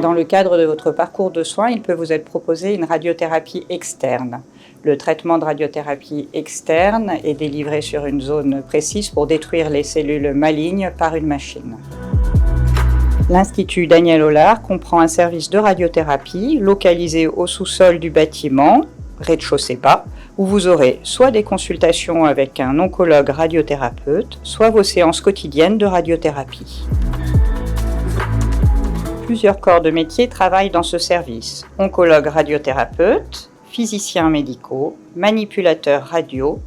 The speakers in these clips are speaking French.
Dans le cadre de votre parcours de soins, il peut vous être proposé une radiothérapie externe. Le traitement de radiothérapie externe est délivré sur une zone précise pour détruire les cellules malignes par une machine. L'Institut Daniel Hollard comprend un service de radiothérapie localisé au sous-sol du bâtiment, rez-de-chaussée bas, où vous aurez soit des consultations avec un oncologue radiothérapeute, soit vos séances quotidiennes de radiothérapie. Plusieurs corps de métier travaillent dans ce service. Oncologues radiothérapeutes, physiciens médicaux, manipulateurs radio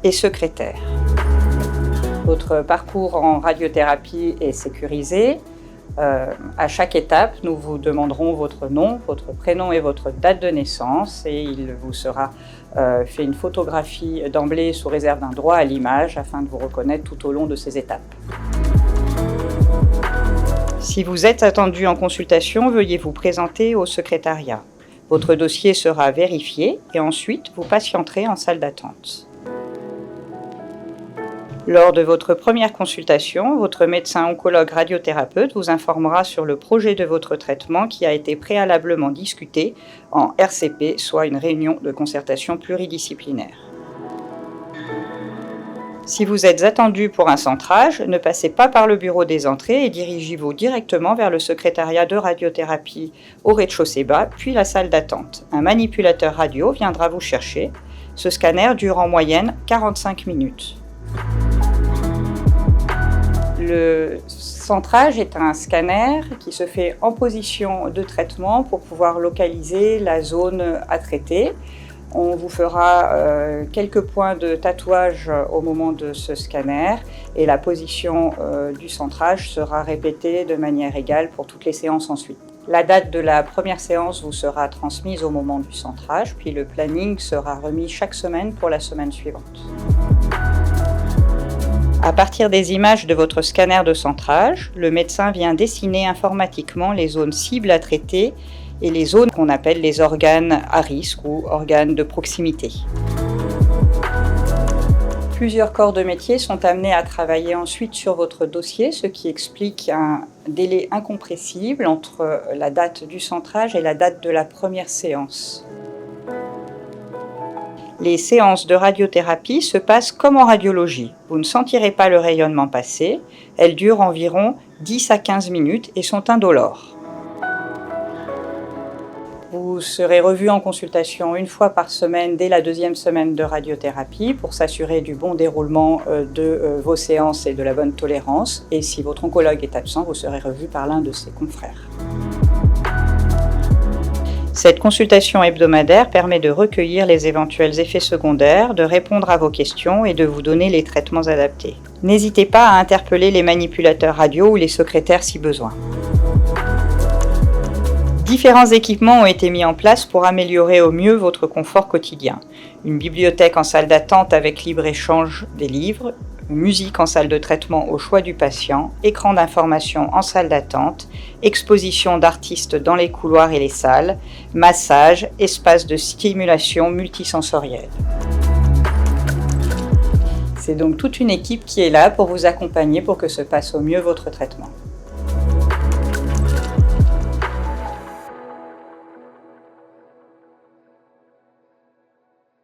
et secrétaires. Votre parcours en radiothérapie est sécurisé. À chaque étape, nous vous demanderons votre nom, votre prénom et votre date de naissance et il vous sera fait une photographie d'emblée sous réserve d'un droit à l'image afin de vous reconnaître tout au long de ces étapes. Si vous êtes attendu en consultation, veuillez vous présenter au secrétariat. Votre dossier sera vérifié et ensuite vous patienterez en salle d'attente. Lors de votre première consultation, votre médecin oncologue radiothérapeute vous informera sur le projet de votre traitement qui a été préalablement discuté en RCP, soit une réunion de concertation pluridisciplinaire. Si vous êtes attendu pour un centrage, ne passez pas par le bureau des entrées et dirigez-vous directement vers le secrétariat de radiothérapie au rez-de-chaussée bas, puis la salle d'attente. Un manipulateur radio viendra vous chercher. Ce scanner dure en moyenne 45 minutes. Le centrage est un scanner qui se fait en position de traitement pour pouvoir localiser la zone à traiter. On vous fera quelques points de tatouage au moment de ce scanner et la position du centrage sera répétée de manière égale pour toutes les séances ensuite. La date de la première séance vous sera transmise au moment du centrage, puis le planning sera remis chaque semaine pour la semaine suivante. À partir des images de votre scanner de centrage, le médecin vient dessiner informatiquement les zones cibles à traiter et les zones qu'on appelle les organes à risque ou organes de proximité. Plusieurs corps de métier sont amenés à travailler ensuite sur votre dossier, ce qui explique un délai incompressible entre la date du centrage et la date de la première séance. Les séances de radiothérapie se passent comme en radiologie. Vous ne sentirez pas le rayonnement passer. Elles durent environ 10 à 15 minutes et sont indolores. Vous serez revu en consultation une fois par semaine dès la deuxième semaine de radiothérapie pour s'assurer du bon déroulement de vos séances et de la bonne tolérance. Et si votre oncologue est absent, vous serez revu par l'un de ses confrères. Cette consultation hebdomadaire permet de recueillir les éventuels effets secondaires, de répondre à vos questions et de vous donner les traitements adaptés. N'hésitez pas à interpeller les manipulateurs radio ou les secrétaires si besoin. Différents équipements ont été mis en place pour améliorer au mieux votre confort quotidien. Une bibliothèque en salle d'attente avec libre-échange des livres, musique en salle de traitement au choix du patient, écran d'information en salle d'attente, exposition d'artistes dans les couloirs et les salles, massage, espace de stimulation multisensorielle. C'est donc toute une équipe qui est là pour vous accompagner pour que se passe au mieux votre traitement.